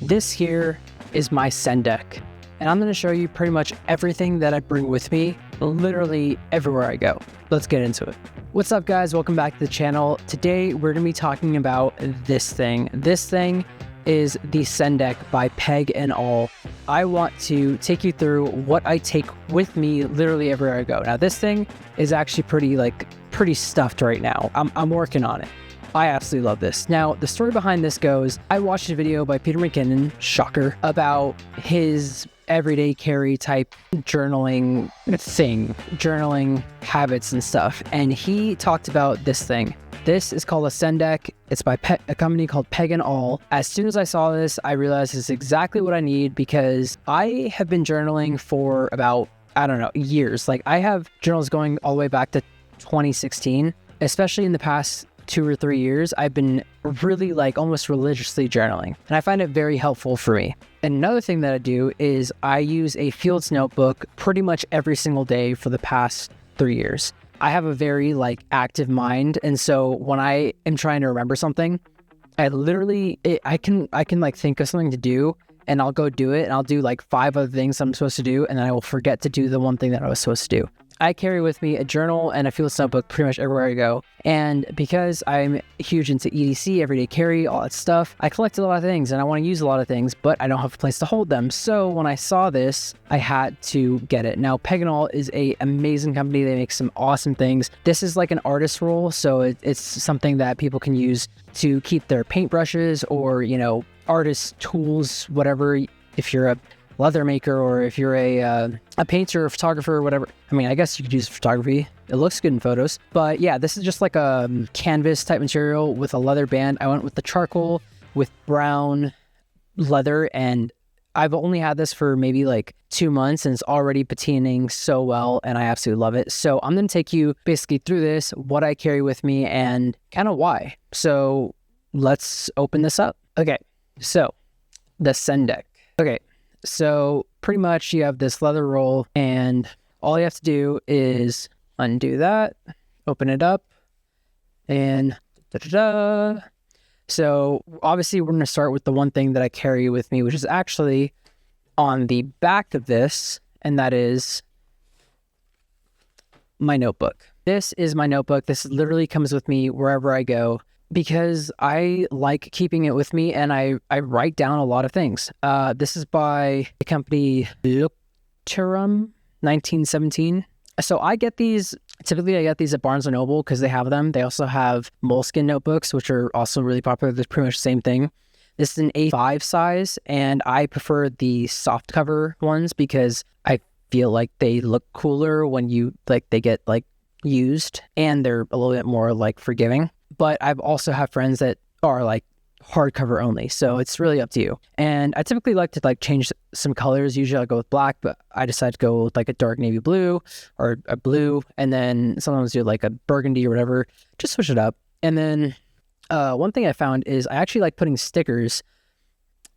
This here is my Sendak, and I'm going to show you pretty much everything that I bring with me, literally everywhere I go. Let's get into it. What's up, guys? Welcome back to the channel. Today, we're going to be talking about this thing. This thing is the Sendak by Peg and All. I want to take you through what I take with me literally everywhere I go. Now, this thing is actually pretty stuffed right now. I'm working on it. I absolutely love this. Now, the story behind this goes, I watched a video by Peter McKinnon, shocker, about his everyday carry type journaling habits and stuff. And he talked about this thing. This is called a Sendak. It's by a company called Peg and All. As soon as I saw this, I realized this is exactly what I need because I have been journaling for about, I don't know, years. Like, I have journals going all the way back to 2016, especially in the past 2 or 3 years, I've been really almost religiously journaling, and I find it very helpful for me. And another thing that I do is I use a Fields notebook pretty much every single day for the past 3 years. I have a very active mind, and so when I am trying to remember something, I can think of something to do, and I'll go do it, and I'll do 5 other things I'm supposed to do, and then I will forget to do the one thing that I was supposed to do. I carry with me a journal and a Fields notebook pretty much everywhere I go. And because I'm huge into EDC, everyday carry, all that stuff, I collect a lot of things and I want to use a lot of things, but I don't have a place to hold them. So when I saw this, I had to get it. Now, Peg and All is an amazing company. They make some awesome things. This is like an artist roll, so it's something that people can use to keep their paintbrushes or, artist tools, whatever, if you're a leather maker or if you're a painter or photographer or whatever. I mean, I guess you could use photography. It looks good in photos. But yeah, this is just like a canvas type material with a leather band. I went with the charcoal with brown leather, and I've only had this for maybe 2 months and it's already patinaing so well, and I absolutely love it. So I'm going to take you basically through this, what I carry with me and kind of why. So let's open this up. Okay, so the Sendak. Okay. So pretty much you have this leather roll, and all you have to do is undo that, open it up, and da-da-da. So obviously we're going to start with the one thing that I carry with me, which is actually on the back of this, and that is my notebook. This is my notebook. This literally comes with me wherever I go, because I like keeping it with me and I write down a lot of things. This is by the company Leuchtturm 1917. So I get these, typically I get these at Barnes & Noble because they have them. They also have Moleskine notebooks, which are also really popular. They're pretty much the same thing. This is an A5 size, and I prefer the soft cover ones because I feel like they look cooler when you, they get used, and they're a little bit more forgiving. But I've also have friends that are hardcover only, so it's really up to you. And I typically like to change some colors. Usually I go with black, but I decide to go with a dark navy blue or a blue, and then sometimes do a burgundy or whatever. Just switch it up. And then one thing I found is I actually like putting stickers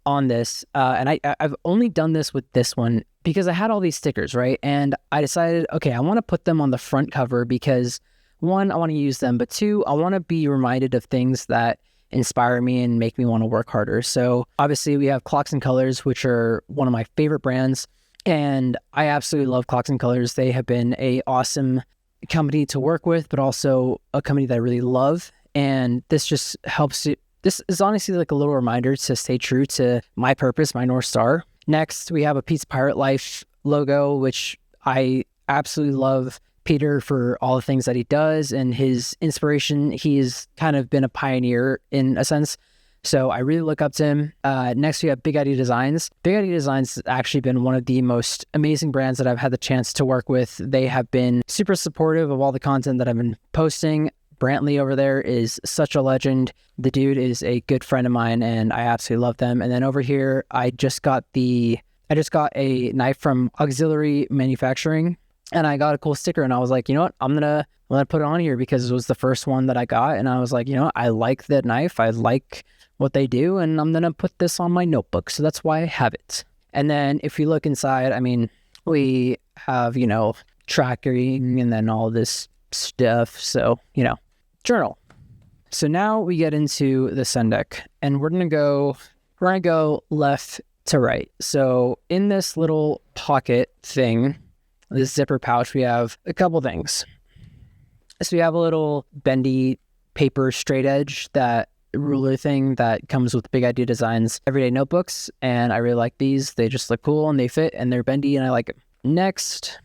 on this, and I've only done this with this one because I had all these stickers, right? And I decided, okay, I want to put them on the front cover because 1, I want to use them, but 2, I want to be reminded of things that inspire me and make me want to work harder. So obviously we have Clocks and Colors, which are one of my favorite brands, and I absolutely love Clocks and Colors. They have been an awesome company to work with, but also a company that I really love, and this just helps it. This is honestly a little reminder to stay true to my purpose, my North Star. Next, we have a Pizza Pirate Life logo, which I absolutely love Peter for all the things that he does and his inspiration. He's kind of been a pioneer in a sense, so I really look up to him. Next, we have Big Idea Designs. Big Idea Designs has actually been one of the most amazing brands that I've had the chance to work with. They have been super supportive of all the content that I've been posting. Brantley over there is such a legend. The dude is a good friend of mine, and I absolutely love them. And then over here, I just got a knife from Auxiliary Manufacturing, and I got a cool sticker, and I was like, you know what, I'm gonna put it on here because it was the first one that I got, and I was like, I like that knife, I like what they do, and I'm gonna put this on my notebook, so that's why I have it. And then if you look inside, I mean, we have, tracking and then all this stuff, so, journal. So now we get into the Sendak, and we're we're going to go left to right. So in this little pocket thing, this zipper pouch, we have a couple things. So we have a little bendy paper straight edge, that ruler thing that comes with Big Idea Designs everyday notebooks, and I really like these. They just look cool and they fit and they're bendy and I like them. Next,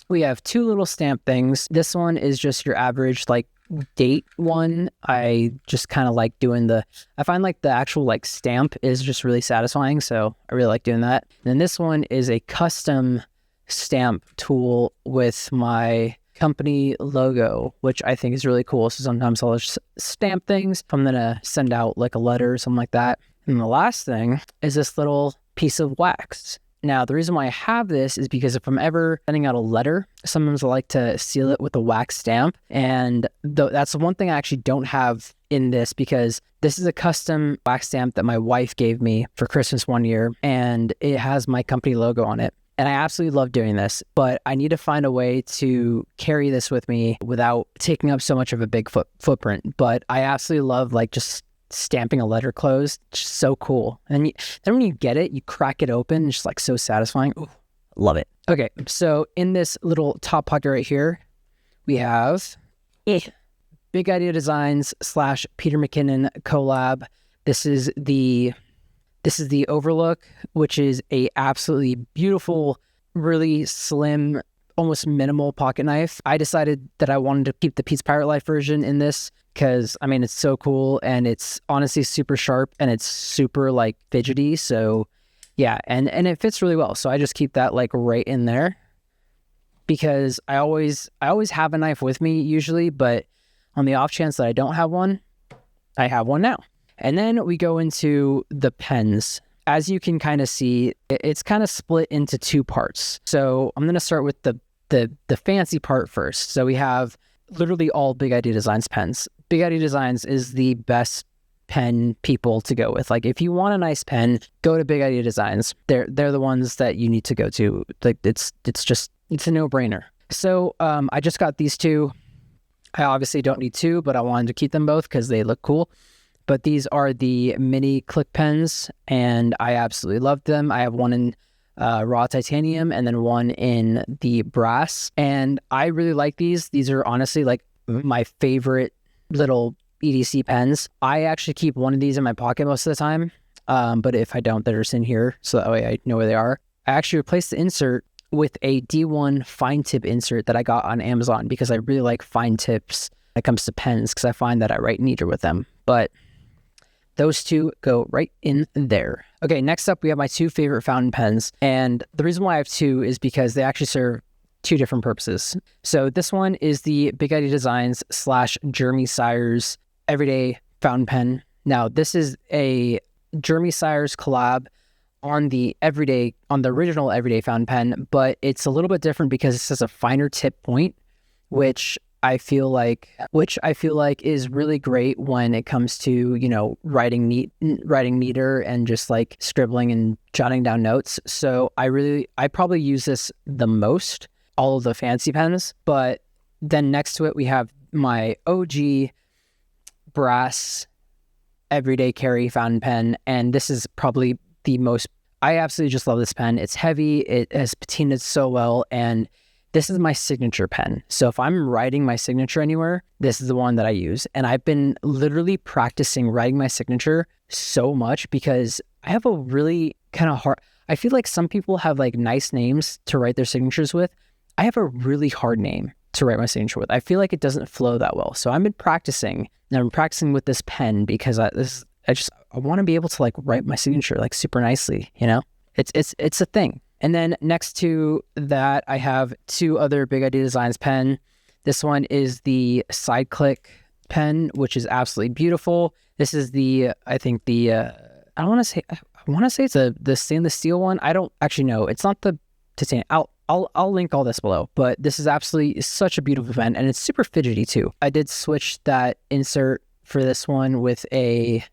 we have two little stamp things. This one is just your average like date one. I just kind of like doing I find like the actual like stamp is just really satisfying, so I really like doing that. And then this one is a custom stamp tool with my company logo, which I think is really cool. So sometimes I'll just stamp things if I'm gonna send out like a letter or something like that. And the last thing is this little piece of wax. Now, the reason why I have this is because if I'm ever sending out a letter, sometimes I like to seal it with a wax stamp. And that's the one thing I actually don't have in this, because this is a custom wax stamp that my wife gave me for Christmas one year, and it has my company logo on it. And I absolutely love doing this, but I need to find a way to carry this with me without taking up so much of a big footprint. But I absolutely love like just stamping a letter closed. Just so cool. And then when you get it, you crack it open. It's just like so satisfying. Ooh, love it. Okay, so in this little top pocket right here, we have Big Idea Designs / Peter McKinnon collab. This is the Overlook, which is a absolutely beautiful, really slim, almost minimal pocket knife. I decided that I wanted to keep the Pete's Pirate Life version in this because, I mean, it's so cool and it's honestly super sharp and it's super like fidgety. So yeah, and it fits really well. So I just keep that like right in there because I always have a knife with me usually, but on the off chance that I don't have one, I have one now. And then we go into the pens. As you can kind of see, it's kind of split into two parts. So I'm going to start with the fancy part first. So we have literally all Big Idea Designs pens. Big Idea Designs is the best pen people to go with. Like if you want a nice pen, go to Big Idea Designs. They're the ones that you need to go to. Like it's a no-brainer. So I just got these two. I obviously don't need two, but I wanted to keep them both because they look cool. But these are the mini click pens, and I absolutely love them. I have one in raw titanium and then one in the brass, and I really like these. These are honestly like my favorite little EDC pens. I actually keep one of these in my pocket most of the time, but if I don't, they're just in here, so that way I know where they are. I actually replaced the insert with a D1 fine tip insert that I got on Amazon because I really like fine tips when it comes to pens because I find that I write neater with them. But those two go right in there. Okay, next up we have my two favorite fountain pens. And the reason why I have two is because they actually serve two different purposes. So this one is the Big Idea Designs / Jeremy Sires Everyday Fountain Pen. Now this is a Jeremy Sires collab on the original Everyday Fountain Pen, but it's a little bit different because it has a finer tip point, which I feel like is really great when it comes to, you know, writing neater and just like scribbling and jotting down notes. So I probably use this the most, all of the fancy pens. But then next to it, we have my OG brass everyday carry fountain pen. And this is probably I absolutely just love this pen. It's heavy. It has patinaed so well. And this is my signature pen. So if I'm writing my signature anywhere, this is the one that I use. And I've been literally practicing writing my signature so much because I have a really kind of hard, I feel like some people have like nice names to write their signatures with. I have a really hard name to write my signature with. I feel like it doesn't flow that well. So I've been practicing, and I'm practicing with this pen because I want to be able to like write my signature like super nicely, you know? It's a thing. And then next to that, I have two other Big Idea Designs pen. This one is the side click pen, which is absolutely beautiful. This is I want to say it's the stainless steel one. I don't actually know. It's not the titanium. I'll link all this below, but this is absolutely such a beautiful pen, and it's super fidgety too. I did switch that insert for this one with a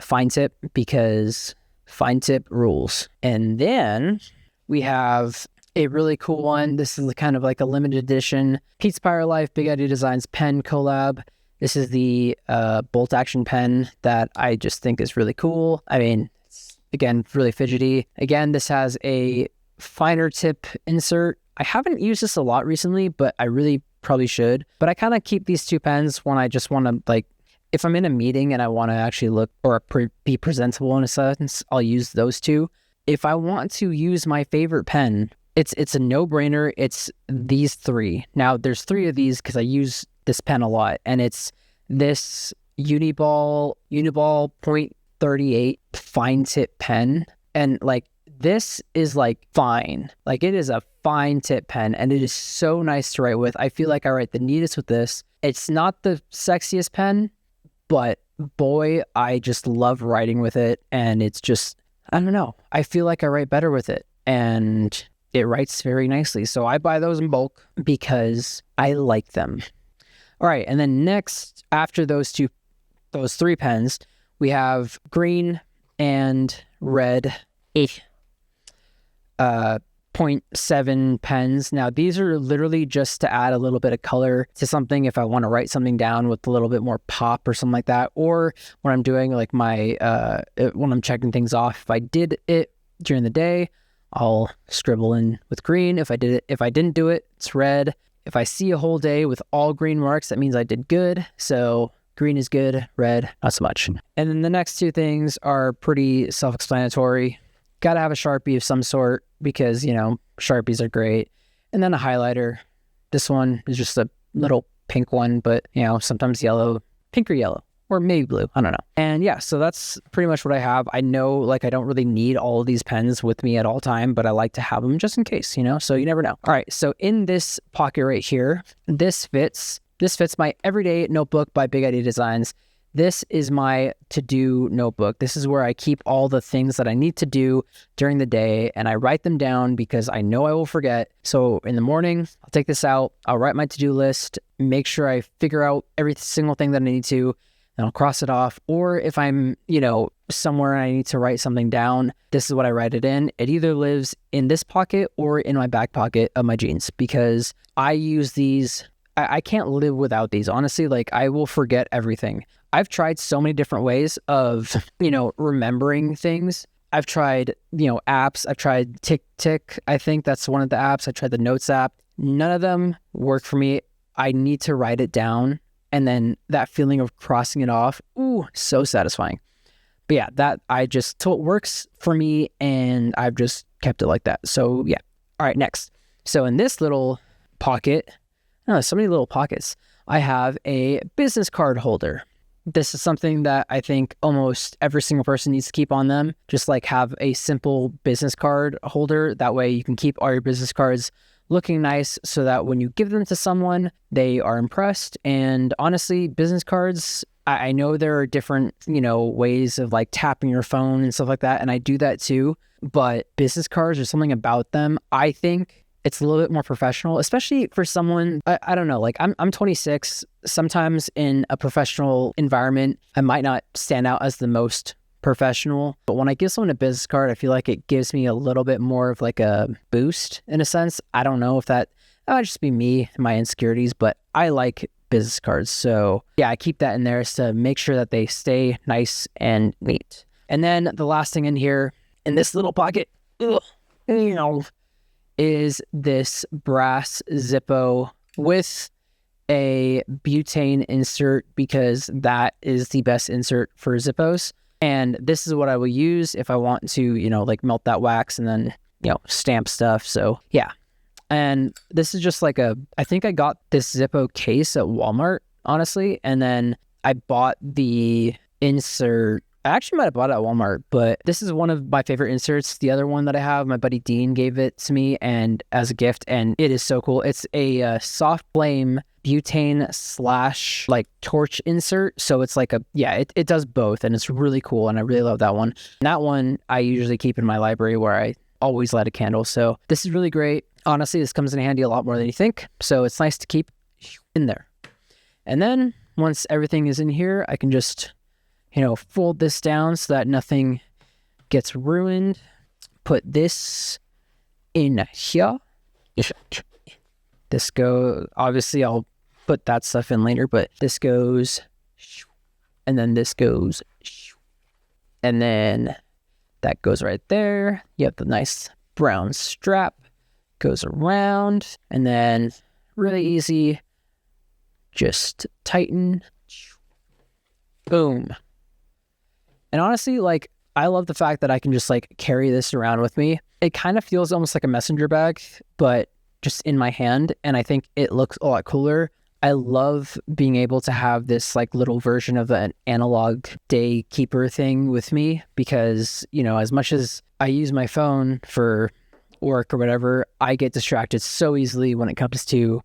fine tip because fine tip rules. And then we have a really cool one. This is kind of like a limited edition Pete's Pirate Life Big Idea Designs pen collab. This is the bolt action pen that I just think is really cool. I mean, it's, again, really fidgety. Again, this has a finer tip insert. I haven't used this a lot recently, but I really probably should. But I kind of keep these two pens when I just want to, like, if I'm in a meeting and I want to actually look or be presentable in a sense, I'll use those two. If I want to use my favorite pen, it's a no-brainer. It's these three. Now, there's three of these because I use this pen a lot, and it's this Uniball .38 fine tip pen. And like, this is like fine. Like, it is a fine tip pen, and it is so nice to write with. I feel like I write the neatest with this. It's not the sexiest pen, but boy, I just love writing with it. And it's just, I don't know, I feel like I write better with it, and it writes very nicely. So I buy those in bulk because I like them. All right, and then next, after those three pens, we have green and red 0.7 pens. Now, these are literally just to add a little bit of color to something if I want to write something down with a little bit more pop or something like that, or when I'm doing like my, when I'm checking things off. If I did it during the day, I'll scribble in with green. If I didn't do it, it's red. If I see a whole day with all green marks, that means I did good. So green is good, red, not so much. And then the next two things are pretty self-explanatory. Got to have a Sharpie of some sort because, you know, Sharpies are great. And then a highlighter. This one is just a little pink one, but, you know, sometimes yellow, pink or yellow, or maybe blue. I don't know. And yeah, so that's pretty much what I have. I know, like, I don't really need all of these pens with me at all time, but I like to have them just in case, you know, so you never know. All right, so in this pocket right here, this fits my everyday notebook by Big Idea Designs. This is my to-do notebook. This is where I keep all the things that I need to do during the day, and I write them down because I know I will forget. So in the morning, I'll take this out, I'll write my to-do list, make sure I figure out every single thing that I need to, and I'll cross it off. Or if I'm, you know, somewhere and I need to write something down, this is what I write it in. It either lives in this pocket or in my back pocket of my jeans because I use these. I can't live without these. Honestly, like, I will forget everything. I've tried so many different ways of, you know, remembering things. I've tried, you know, apps. I've tried Tick. I think that's one of the apps. I tried the Notes app. None of them work for me. I need to write it down. And then that feeling of crossing it off, ooh, so satisfying. But yeah, that so it works for me, and I've just kept it like that. So yeah. All right, next. So in this little pocket, so many little pockets, I have a business card holder. This is something that I think almost every single person needs to keep on them. Just like have a simple business card holder. That way you can keep all your business cards looking nice so that when you give them to someone, they are impressed. And honestly, business cards, I know there are different, you know, ways of like tapping your phone and stuff like that. And I do that too. But business cards, there's something about them. I think it's a little bit more professional, especially for someone, I don't know, like I'm 26. Sometimes in a professional environment, I might not stand out as the most professional, but when I give someone a business card, I feel like it gives me a little bit more of like a boost in a sense. I don't know if that might just be me and my insecurities, but I like business cards. So yeah, I keep that in there to make sure that they stay nice and neat. And then the last thing in here, in this little pocket, is this brass Zippo with a butane insert because that is the best insert for Zippos. And this is what I will use if I want to, you know, like melt that wax and then, you know, stamp stuff. So yeah. And this is just like I think I got this Zippo case at Walmart, honestly. And then I bought the insert. I actually might have bought it at Walmart, but this is one of my favorite inserts. The other one that I have, my buddy Dean gave it to me and as a gift, and it is so cool. It's a soft flame butane / like torch insert. So it's like it does both, and it's really cool, and I really love that one. And that one I usually keep in my library where I always light a candle. So this is really great. Honestly, this comes in handy a lot more than you think. So it's nice to keep in there. And then once everything is in here, I can just, you know, fold this down so that nothing gets ruined. Put this in here. Obviously I'll put that stuff in later, but this goes, and then this goes, and then that goes right there. You have the nice brown strap, goes around, and then really easy, just tighten, boom. And honestly, like, I love the fact that I can just like carry this around with me. It kind of feels almost like a messenger bag, but just in my hand. And I think it looks a lot cooler. I love being able to have this like little version of an analog day keeper thing with me because, you know, as much as I use my phone for work or whatever, I get distracted so easily when it comes to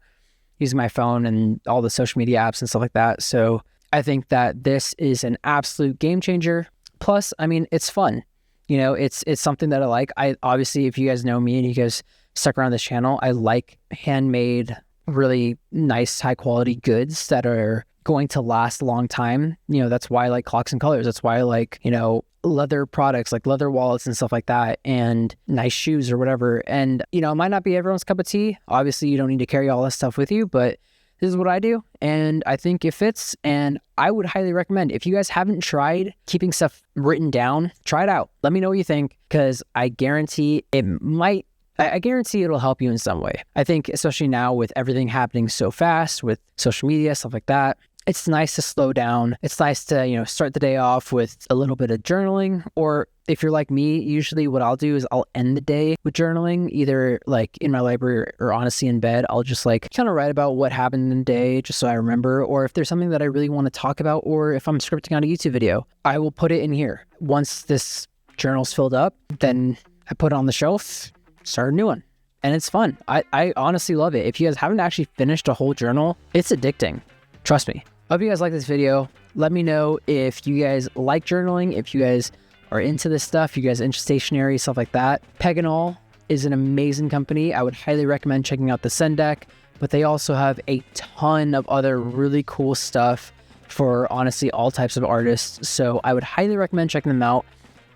using my phone and all the social media apps and stuff like that. So I think that this is an absolute game changer. Plus, I mean, it's fun. You know, it's something that I like. I obviously, if you guys know me and you guys stuck around this channel, I like handmade, really nice, high quality goods that are going to last a long time. You know, that's why I like clocks and colors. That's why I like, you know, leather products like leather wallets and stuff like that, and nice shoes or whatever. And, you know, it might not be everyone's cup of tea. Obviously, you don't need to carry all this stuff with you, but this is what I do, and I think it fits, and I would highly recommend. If you guys haven't tried keeping stuff written down, try it out. Let me know what you think, because I guarantee I guarantee it'll help you in some way. I think especially now with everything happening so fast with social media, stuff like that, it's nice to slow down. It's nice to, you know, start the day off with a little bit of journaling. Or if you're like me, usually what I'll do is I'll end the day with journaling, either like in my library or honestly in bed. I'll just like kind of write about what happened in the day just so I remember. Or if there's something that I really want to talk about, or if I'm scripting out a YouTube video, I will put it in here. Once this journal's filled up, then I put it on the shelf, start a new one. And it's fun. I honestly love it. If you guys haven't actually finished a whole journal, it's addicting. Trust me. I hope you guys like this video. Let me know if you guys like journaling, if you guys are into this stuff, you guys are into stationery, stuff like that. Peg and All is an amazing company. I would highly recommend checking out the Sendak, but they also have a ton of other really cool stuff for honestly all types of artists. So I would highly recommend checking them out.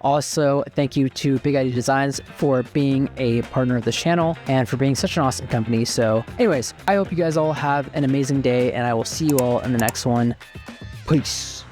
Also, thank you to Big ID Designs for being a partner of this channel and for being such an awesome company. So anyways, I hope you guys all have an amazing day, and I will see you all in the next one. Peace.